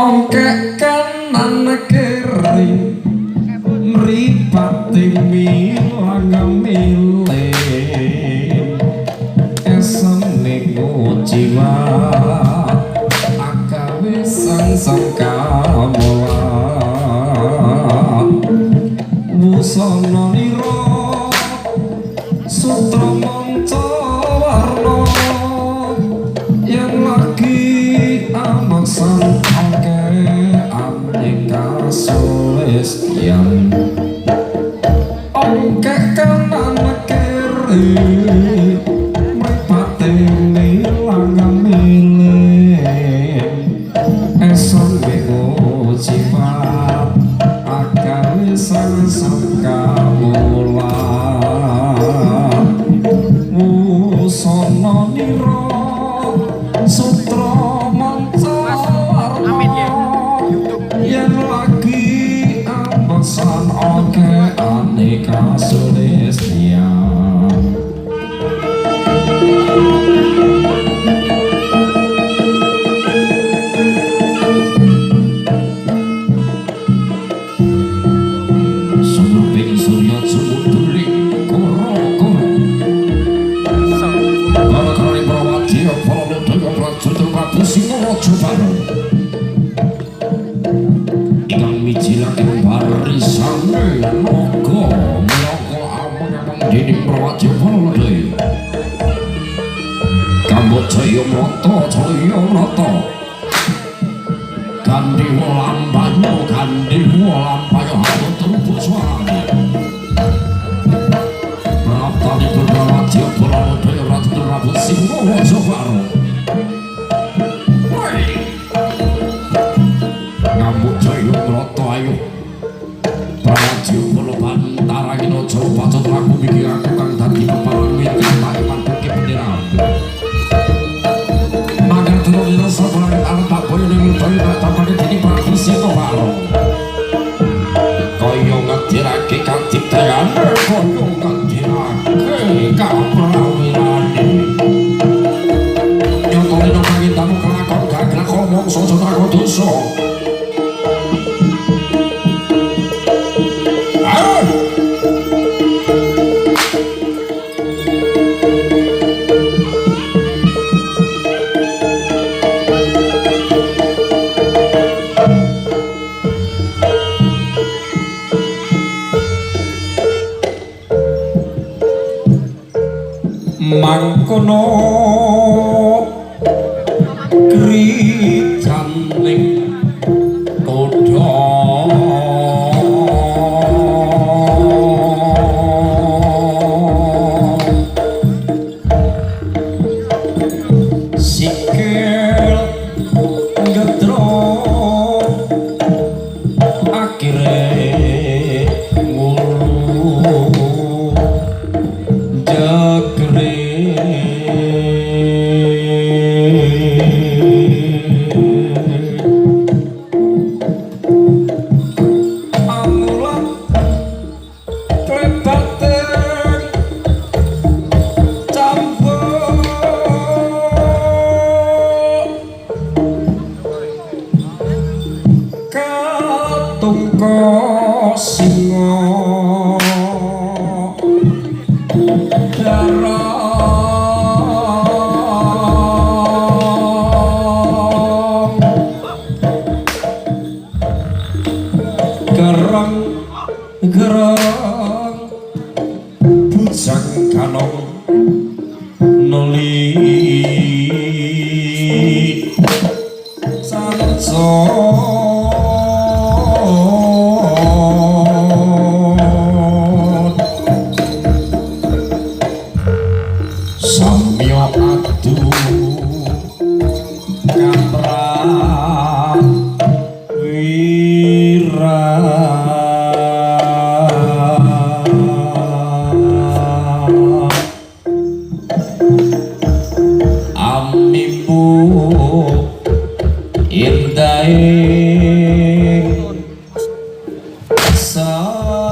ongkek kanan kering mripate milang milih esane jiwa akawe sang kamula busana nira sutra manca warna yang lagi amaksan oke aneka sulestian oke kanan kiri merpati milang milih eson bego sifat akal sang kamula busana nira sutra manca warna yang lagi amaksan oke aneka sulestian sumaping surya sumutuling koro-koro karo-karo prawati apalane dengan prajurit Prabu Singaraja Baru ingkang mijilaken barisane naga menaka amang-amang dening prawati apalane Kambojaya Mrata Gandewa lambanyo hatur suarane Praptanipun prawati apalane Ratu Prabu Singaraja Baru Kambojaya Mrata ayo Praja Polopan tarangina jero patut aku mikir aku kang dadi peparang ingkang tak mantuke bendera magar terus sabar arep tak boyo ning bayi tapane dening Prabu Singaraja kaya ngadirake kaciptaan kaya ngadirake kaprawirane nyotone nang pangitamu kelakon gagal ngomong sojo takon dosa mangkono krijaning kodha sikil ngedro akhire gerang bujang kanong nuli sanco samyo adu kamra wira sani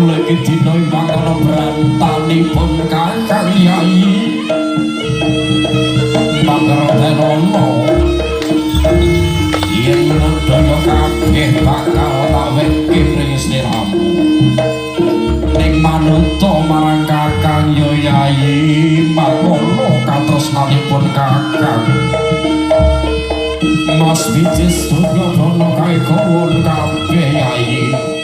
lagi dina mangkono brantanipun Kakang Yai Pangertenono yen nedaya kabeh bakal tak weki ring sliramu ning manuta marang Kakang Yai mangkono katresnanipun Kakang Mas Bicis Durga Brana kae kawon kabeh Yai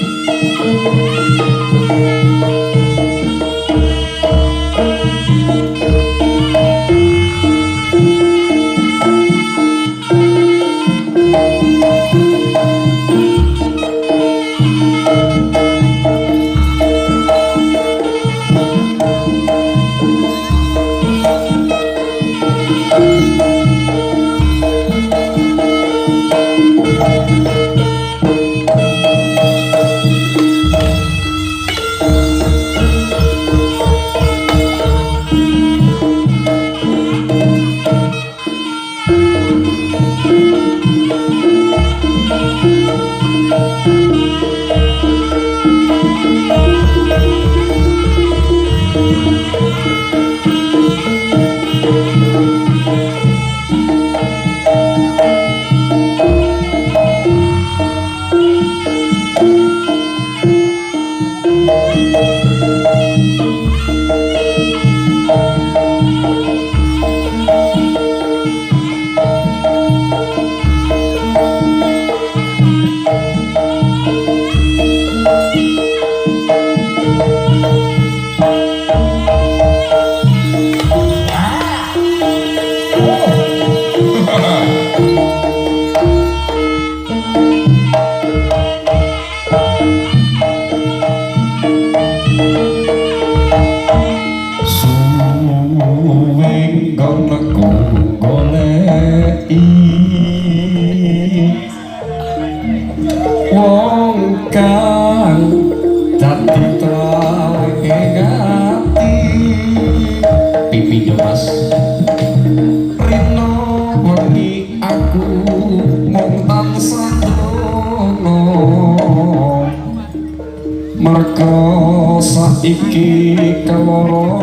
iki keloro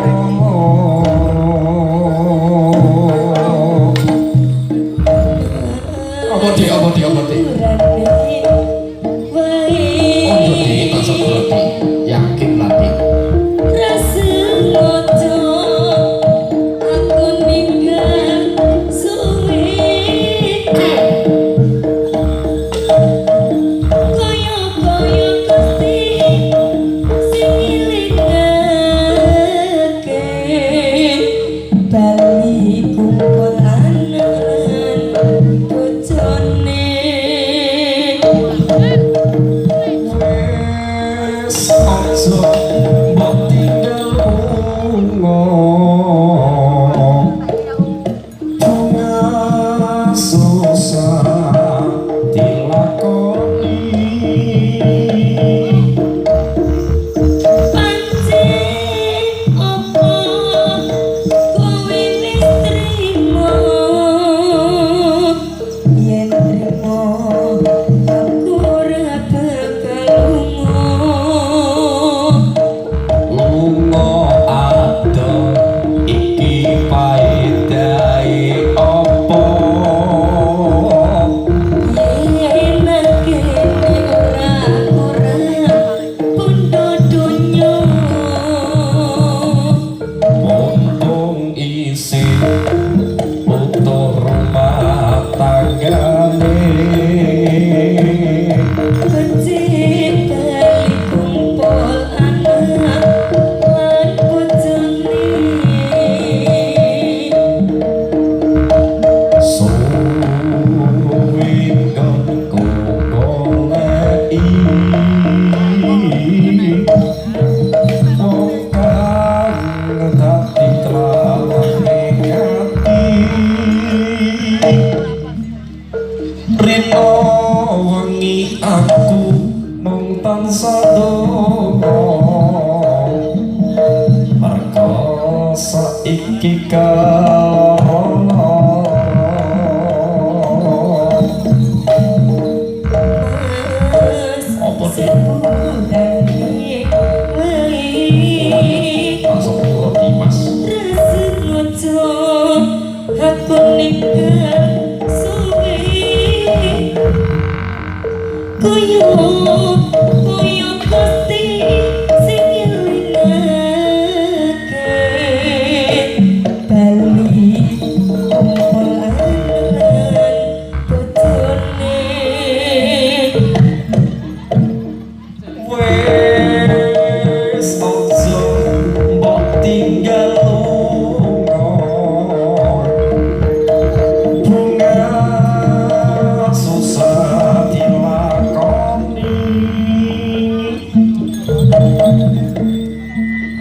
apa di tak seperti yakin lagi rasa ngojo aku ninggal suwe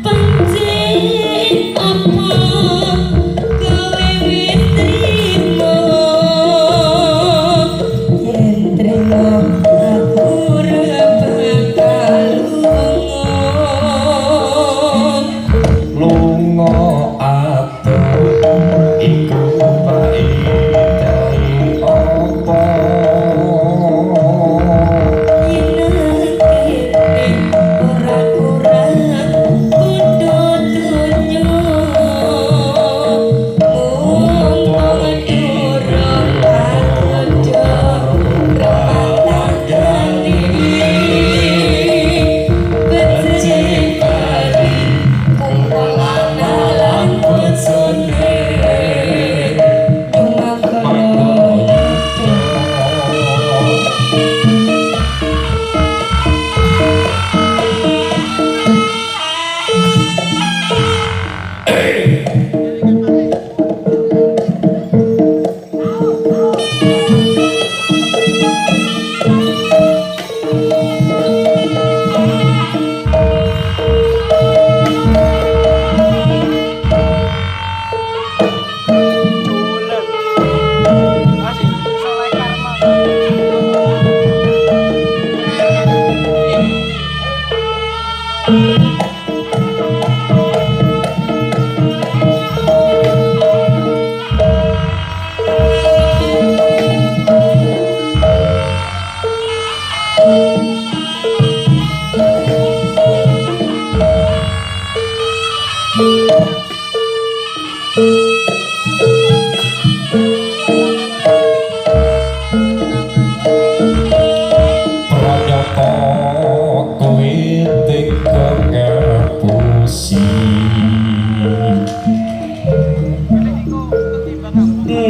pancen apa kowe wis trimo yen trimo aku ora bakal lunga atuh iku paedai apa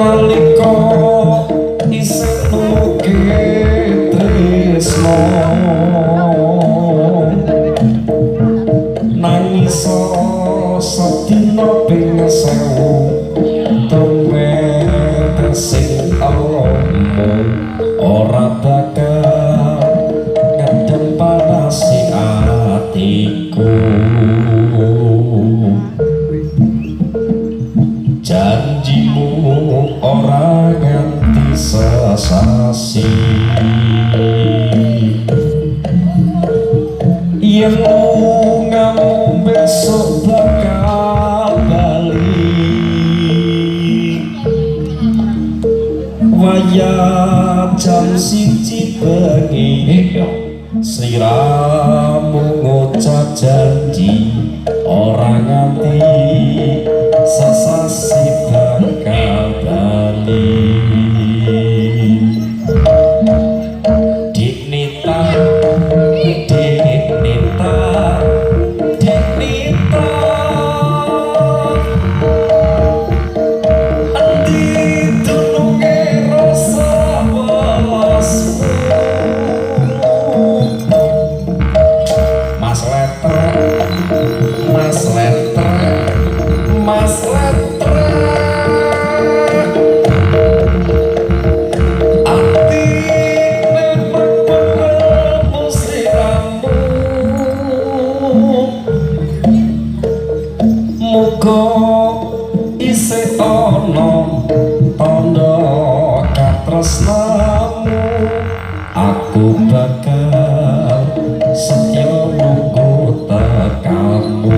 nalika isih nuke tresno nangis sedina ping 1000 tuwet sing ora bakal ngedem panas atiku janjimu ora nganti sesasi yen lungamu besok bakal bali wayah jam 1 bengi sliramu ngucap janji ora nganti sesasi bakal bali Dinita Dinita Dinita endi tulunge rasa welasmu Mas Letter Mas Letter Mas Letter ati nepek musiramu muga isih ana tandha katresnamu aku bakal setya nunggu tekamu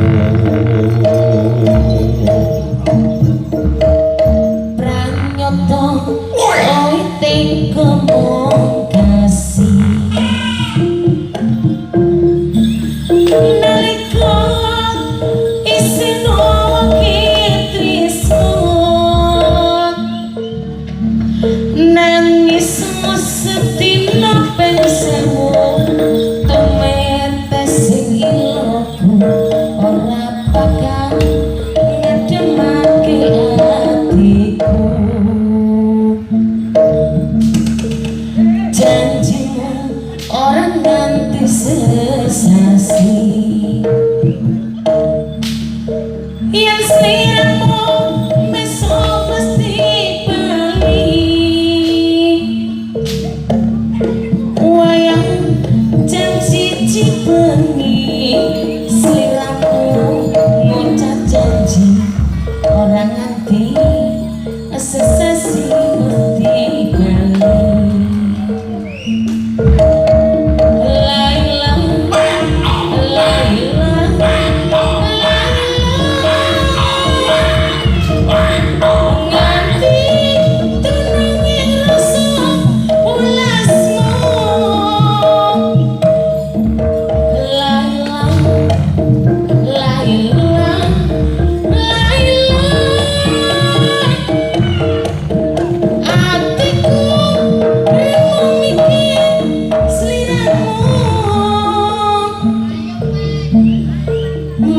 pranyoto oi teko mung kasih nalika isih nuwuki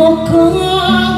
Moga